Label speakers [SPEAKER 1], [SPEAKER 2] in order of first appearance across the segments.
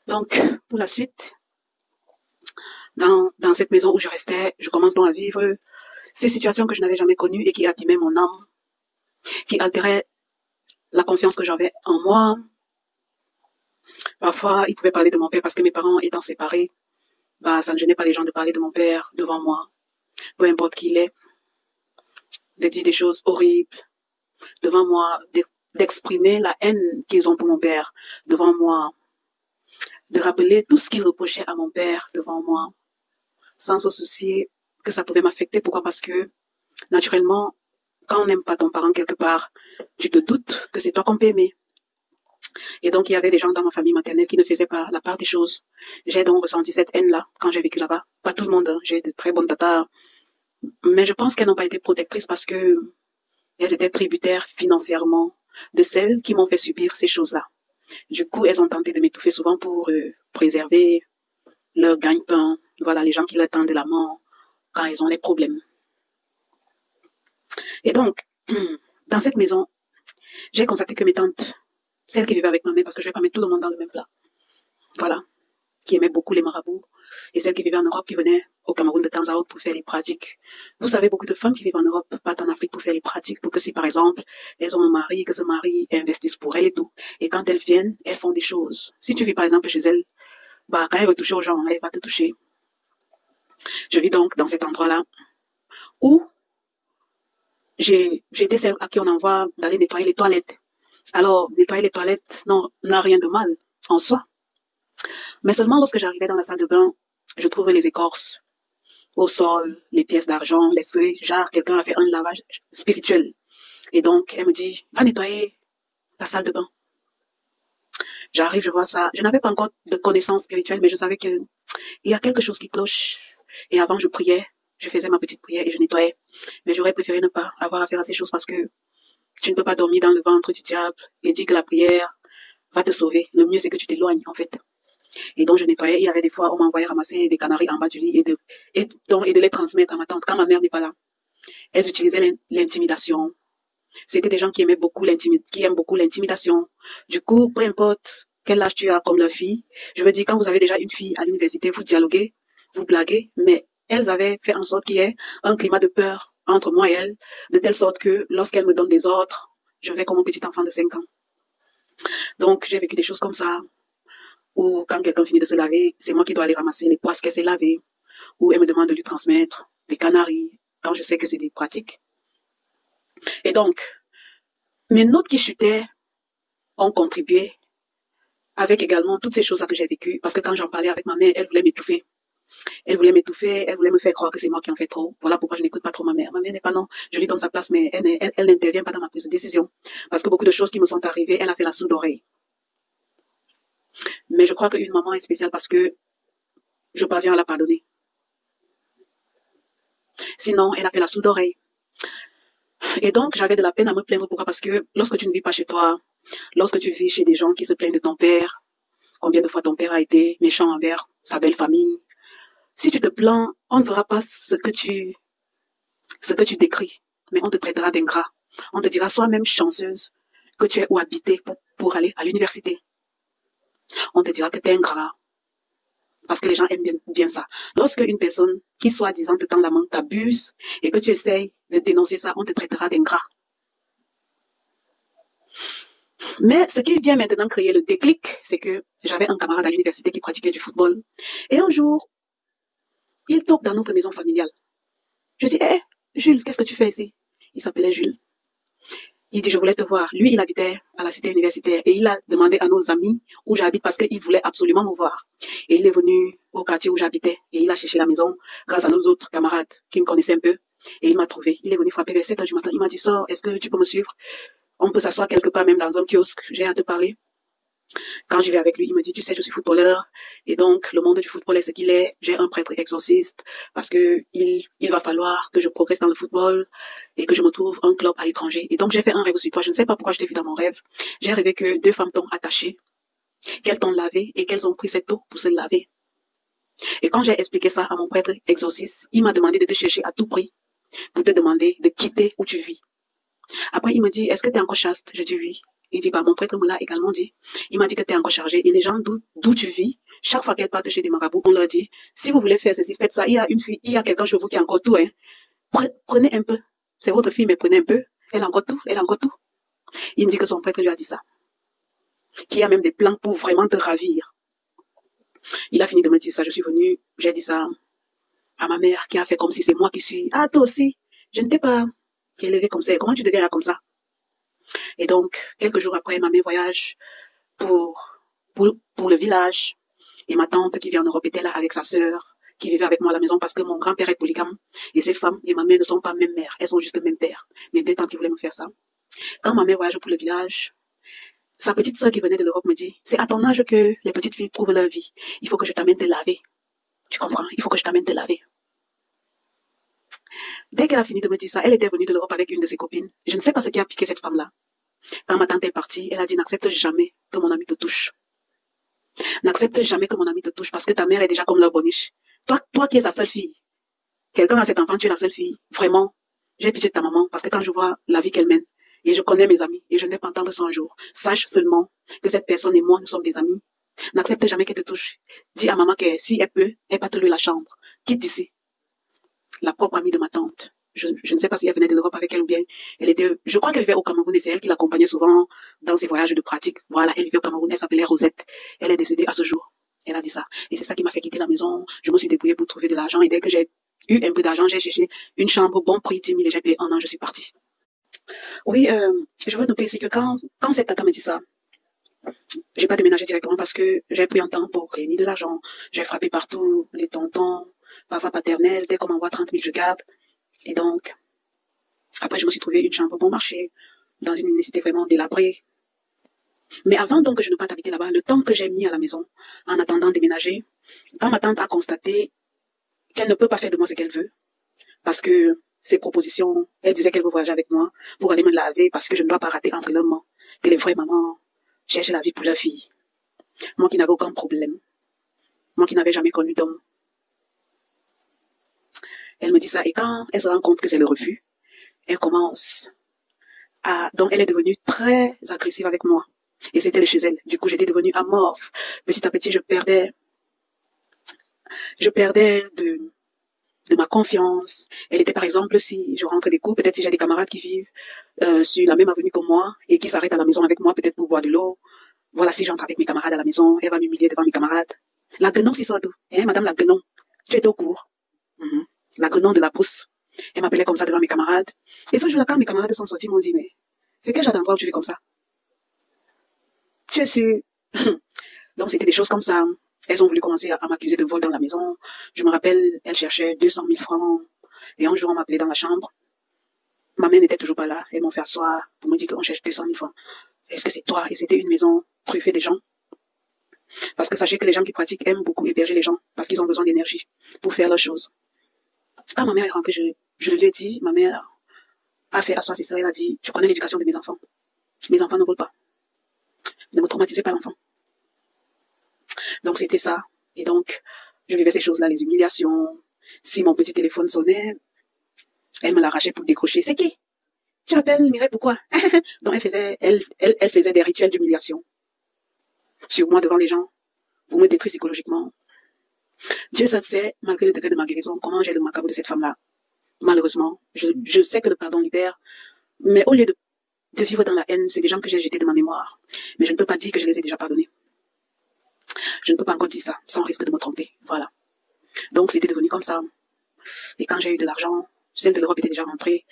[SPEAKER 1] Donc, pour la suite, dans cette maison où je restais, je commence donc à vivre ces situations que je n'avais jamais connues et qui abîmaient mon âme, qui altéraient la confiance que j'avais en moi. Parfois, ils pouvaient parler de mon père parce que mes parents étant séparés, bah, ça ne gênait pas les gens de parler de mon père devant moi, peu importe qui il est, de dire des choses horribles devant moi, d'exprimer la haine qu'ils ont pour mon père devant moi, de rappeler tout ce qu'ils reprochaient à mon père devant moi, sans se soucier que ça pouvait m'affecter. Pourquoi? Parce que, naturellement, quand on n'aime pas ton parent quelque part, tu te doutes que c'est toi qu'on peut aimer. Et donc, il y avait des gens dans ma famille maternelle qui ne faisaient pas la part des choses. J'ai donc ressenti cette haine-là quand j'ai vécu là-bas. Pas tout le monde, hein. J'ai de très bonnes tatas, mais je pense qu'elles n'ont pas été protectrices parce que elles étaient tributaires financièrement de celles qui m'ont fait subir ces choses-là. Du coup, elles ont tenté de m'étouffer souvent pour préserver leur gagne-pain. Voilà, les gens qui leur tendent la main quand ils ont les problèmes. Et donc, dans cette maison, j'ai constaté que mes tantes, celles qui vivaient avec ma mère, parce que je vais pas mettre tout le monde dans le même plat, voilà, qui aimaient beaucoup les marabouts, et celles qui vivaient en Europe, qui venaient au Cameroun de temps à autre pour faire les pratiques. Vous savez, beaucoup de femmes qui vivent en Europe partent en Afrique pour faire les pratiques, pour que si, par exemple, elles ont un mari, que ce mari investisse pour elles et tout. Et quand elles viennent, elles font des choses. Si tu vis, par exemple, chez elles, bah, quand elle veut toucher aux gens, elle va te toucher. Je vis donc dans cet endroit-là où j'ai été celle à qui on envoie d'aller nettoyer les toilettes. Alors, nettoyer les toilettes n'a rien de mal en soi. Mais seulement lorsque j'arrivais dans la salle de bain, je trouvais les écorces au sol, les pièces d'argent, les feuilles, genre quelqu'un a fait un lavage spirituel. Et donc, elle me dit, va nettoyer la salle de bain. J'arrive, je vois ça. Je n'avais pas encore de connaissances spirituelles, mais je savais qu'il y a quelque chose qui cloche. Et avant, je priais, je faisais ma petite prière et je nettoyais. Mais j'aurais préféré ne pas avoir à faire à ces choses parce que tu ne peux pas dormir dans le ventre du diable et dire que la prière va te sauver. Le mieux, c'est que tu t'éloignes, en fait. Et donc, je nettoyais. Il y avait des fois, on m'envoyait ramasser des canaris en bas du lit et de les transmettre à ma tante. Quand ma mère n'est pas là, elles utilisaient l'intimidation. C'était des gens qui aimaient beaucoup qui aiment beaucoup l'intimidation. Du coup, peu importe quel âge tu as comme leur fille, je veux dire, quand vous avez déjà une fille à l'université, vous dialoguez, vous blaguez, mais elles avaient fait en sorte qu'il y ait un climat de peur entre moi et elle, de telle sorte que lorsqu'elles me donnent des ordres, je vais comme un petit enfant de 5 ans. Donc, j'ai vécu des choses comme ça, où quand quelqu'un finit de se laver, c'est moi qui dois aller ramasser les poisses qu'elle s'est lavées, ou elle me demande de lui transmettre des canaris, quand je sais que c'est des pratiques. Et donc, mes notes qui chutaient ont contribué avec également toutes ces choses-là que j'ai vécues, parce que quand j'en parlais avec ma mère, elle voulait m'étouffer. Elle voulait m'étouffer, elle voulait me faire croire que c'est moi qui en fais trop. Voilà pourquoi je n'écoute pas trop ma mère. Ma mère n'est pas non, je lui donne sa place, mais elle n'intervient pas dans ma prise de décision. Parce que beaucoup de choses qui me sont arrivées, elle a fait la sourde oreille. Mais je crois qu'une maman est spéciale parce que je parviens à la pardonner. Sinon, elle a fait la sourde oreille. Et donc, j'avais de la peine à me plaindre. Pourquoi? Parce que lorsque tu ne vis pas chez toi, lorsque tu vis chez des gens qui se plaignent de ton père, combien de fois ton père a été méchant envers sa belle famille, si tu te plains, on ne verra pas ce que tu décris, mais on te traitera d'ingrat. On te dira, sois même chanceuse que tu aies où habiter pour aller à l'université. On te dira que tu es ingrat. Parce que les gens aiment bien ça. Lorsque une personne qui soi-disant te tend la main t'abuse et que tu essayes de dénoncer ça, on te traitera d'ingrat. Mais ce qui vient maintenant créer le déclic, c'est que j'avais un camarade à l'université qui pratiquait du football. Et un jour, il toque dans notre maison familiale. Je dis, Jules, qu'est-ce que tu fais ici? Il s'appelait Jules. Il dit, je voulais te voir. Lui, il habitait à la cité universitaire et il a demandé à nos amis où j'habite parce qu'il voulait absolument me voir. Et il est venu au quartier où j'habitais et il a cherché la maison grâce à nos autres camarades qui me connaissaient un peu. Et il m'a trouvé. Il est venu frapper vers 7 heures du matin. Il m'a dit, sors, est-ce que tu peux me suivre? On peut s'asseoir quelque part, même dans un kiosque. J'ai à te parler. Quand je vais avec lui, il me dit, tu sais, je suis footballeur. Et donc, le monde du football est ce qu'il est. J'ai un prêtre exorciste parce que il va falloir que je progresse dans le football et que je me trouve un club à l'étranger. Et donc, j'ai fait un rêve sur toi. Je ne sais pas pourquoi je t'ai vu dans mon rêve. J'ai rêvé que 2 femmes t'ont attaché, qu'elles t'ont lavé et qu'elles ont pris cette eau pour se laver. Et quand j'ai expliqué ça à mon prêtre exorciste, il m'a demandé de te chercher à tout prix pour te demander de quitter où tu vis. Après, il me dit, est-ce que tu es encore chaste? Je dis oui. Il dit, bah, mon prêtre me l'a également dit. Il m'a dit que tu es encore chargé. Et les gens d'où tu vis, chaque fois qu'elles partent chez des marabouts, on leur dit, si vous voulez faire ceci, faites ça. Il y a une fille, il y a quelqu'un chez vous qui a encore tout, hein. Prenez un peu. C'est votre fille, mais prenez un peu. Elle a encore tout, elle a encore tout. Il me dit que son prêtre lui a dit ça. Qu'il y a même des plans pour vraiment te ravir. Il a fini de me dire ça. Je suis venue, j'ai dit ça à ma mère qui a fait comme si c'est moi qui suis. Ah, toi aussi. Je ne t'ai pas élevé comme ça. Comment tu deviens là comme ça? Et donc, quelques jours après, ma mère voyage pour le village. Et ma tante qui vit en Europe était là avec sa sœur, qui vivait avec moi à la maison parce que mon grand-père est polygame. Et ces femmes et ma mère ne sont pas même mères. Elles sont juste même père. Mes deux tantes qui voulaient me faire ça. Quand ma mère voyage pour le village, sa petite sœur qui venait de l'Europe me dit, c'est à ton âge que les petites filles trouvent leur vie. Il faut que je t'amène te laver. Tu comprends? Il faut que je t'amène te laver. Dès qu'elle a fini de me dire ça, elle était venue de l'Europe avec une de ses copines. Je ne sais pas ce qui a piqué cette femme-là. Quand ma tante est partie, elle a dit, n'accepte jamais que mon ami te touche. N'accepte jamais que mon ami te touche parce que ta mère est déjà comme leur boniche. Toi qui es sa seule fille. Quelqu'un a cet enfant, tu es la seule fille. Vraiment, j'ai pitié de ta maman parce que quand je vois la vie qu'elle mène, et je connais mes amis, et je ne vais pas entendre ça un jour, sache seulement que cette personne et moi, nous sommes des amis. N'accepte jamais qu'elle te touche. Dis à maman que si elle peut, elle va te louer la chambre. Quitte d'ici. La propre amie de ma tante. Je ne sais pas si elle venait de l'Europe avec elle ou bien elle était, je crois qu'elle vivait au Cameroun et c'est elle qui l'accompagnait souvent dans ses voyages de pratique. Voilà, elle vivait au Cameroun, elle s'appelait Rosette. Elle est décédée à ce jour. Elle a dit ça. Et c'est ça qui m'a fait quitter la maison. Je me suis débrouillée pour trouver de l'argent et dès que j'ai eu un peu d'argent, j'ai cherché une chambre bon prix, 10 000 et j'ai payé un an, je suis partie. Oui, je veux noter ici que quand cette tata me dit ça, j'ai pas déménagé directement parce que j'ai pris un temps pour réunir de l'argent. J'ai frappé partout, les tontons, papa paternel, dès qu'on m'envoie 30 000, je garde. Et donc, après, je me suis trouvé une chambre bon marché, dans une université vraiment délabrée. Mais avant donc que je ne parte habiter là-bas, le temps que j'ai mis à la maison, en attendant de déménager, quand ma tante a constaté qu'elle ne peut pas faire de moi ce qu'elle veut, parce que ses propositions, elle disait qu'elle veut voyager avec moi pour aller me laver parce que je ne dois pas rater entraînement, que les vraies mamans cherchent la vie pour leur fille. Moi qui n'avais aucun problème, moi qui n'avais jamais connu d'homme. Elle me dit ça et quand elle se rend compte que c'est le refus, elle commence donc elle est devenue très agressive avec moi. Et c'était de chez elle. Du coup, j'étais devenue amorphe. Petit à petit, je perdais de ma confiance. Elle était, par exemple, si je rentre des cours, peut-être si j'ai des camarades qui vivent sur la même avenue que moi et qui s'arrêtent à la maison avec moi, peut-être pour boire de l'eau. Voilà, si j'entre avec mes camarades à la maison, elle va m'humilier devant mes camarades. La guenon, c'est ça tout. Hein, madame la guenon, tu es au cours. La guenon de la brousse. Elle m'appelait comme ça devant mes camarades. Et ce jour-là, quand mes camarades sont sortis, ils m'ont dit, mais c'est quel genre d'endroit où tu vis comme ça? Tu es sûr? Donc, c'était des choses comme ça. Elles ont voulu commencer à m'accuser de vol dans la maison. Je me rappelle, elles cherchaient 200 000 francs. Et un jour, on m'appelait dans la chambre. Ma mère n'était toujours pas là. Elles m'ont fait asseoir pour me dire qu'on cherche 200 000 francs. Est-ce que c'est toi? Et c'était une maison truffée des gens. Parce que sachez que les gens qui pratiquent aiment beaucoup héberger les gens. Parce qu'ils ont besoin d'énergie pour faire leurs choses. Quand ma mère est rentrée, je lui ai dit, ma mère a fait asseoir ses sœurs. Elle a dit, je connais l'éducation de mes enfants. Mes enfants ne volent pas. Ne me traumatisez pas l'enfant. Donc c'était ça. Et donc, je vivais ces choses-là, les humiliations. Si mon petit téléphone sonnait, elle me l'arrachait pour décrocher. C'est qui? Tu appelles Mireille, pourquoi? Donc elle faisait des rituels d'humiliation sur moi devant les gens pour me détruire psychologiquement. Dieu seul sait, malgré le degré de ma guérison, comment j'ai le macabre de cette femme-là. Malheureusement, je sais que le pardon libère, mais au lieu de vivre dans la haine, c'est des gens que j'ai jetés de ma mémoire. Mais je ne peux pas dire que je les ai déjà pardonnés. Je ne peux pas encore dire ça, sans risque de me tromper. Voilà. Donc, c'était devenu comme ça. Et quand j'ai eu de l'argent, celle de l'Europe était déjà rentrée.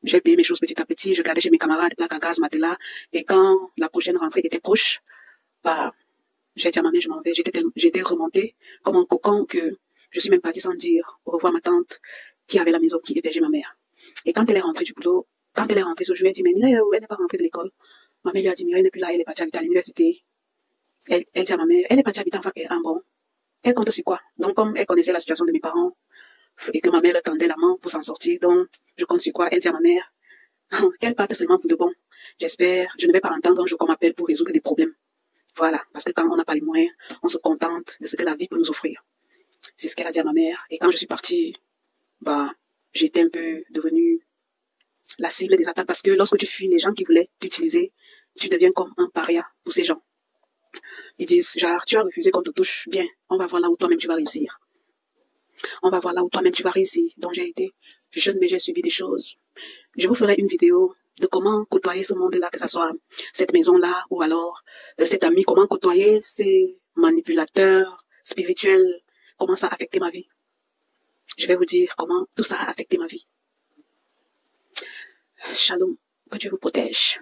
[SPEAKER 1] J'ai payé mes choses petit à petit. Je gardais chez mes camarades, la cagasse, matelas. Et quand la prochaine rentrée était proche, bah, j'ai dit à ma mère, je m'en vais. J'étais remontée comme un cocon que je suis même partie sans dire au revoir à ma tante qui avait la maison, qui hébergeait ma mère. Et quand elle est rentrée du boulot, quand elle est rentrée ce jour, elle dit, mais Mireille, elle n'est pas rentrée de l'école. Ma mère lui a dit, Mireille n'est plus là, elle est partie habiter à l'université. Elle dit à ma mère, elle est partie habiter en fac, bon. Elle compte sur quoi? Donc, comme elle connaissait la situation de mes parents, et que ma mère leur tendait la main pour s'en sortir, donc, je compte sur quoi? Elle dit à ma mère, qu'elle parte seulement pour de bon. J'espère, je ne vais pas entendre un jour qu'on m'appelle pour résoudre des problèmes. Voilà. Parce que quand on n'a pas les moyens, on se contente de ce que la vie peut nous offrir. C'est ce qu'elle a dit à ma mère. Et quand je suis partie, bah, j'étais un peu devenue la cible des attaques parce que lorsque tu fuis les gens qui voulaient t'utiliser, tu deviens comme un paria pour ces gens. Ils disent, genre, tu as refusé qu'on te touche, bien, on va voir là où toi-même tu vas réussir. On va voir là où toi-même tu vas réussir. Donc j'ai été jeune, mais j'ai subi des choses. Je vous ferai une vidéo de comment côtoyer ce monde-là, que ce soit cette maison-là ou alors cet ami, comment côtoyer ces manipulateurs spirituels, comment ça a affecté ma vie. Je vais vous dire comment tout ça a affecté ma vie. Shalom, que Dieu vous protège.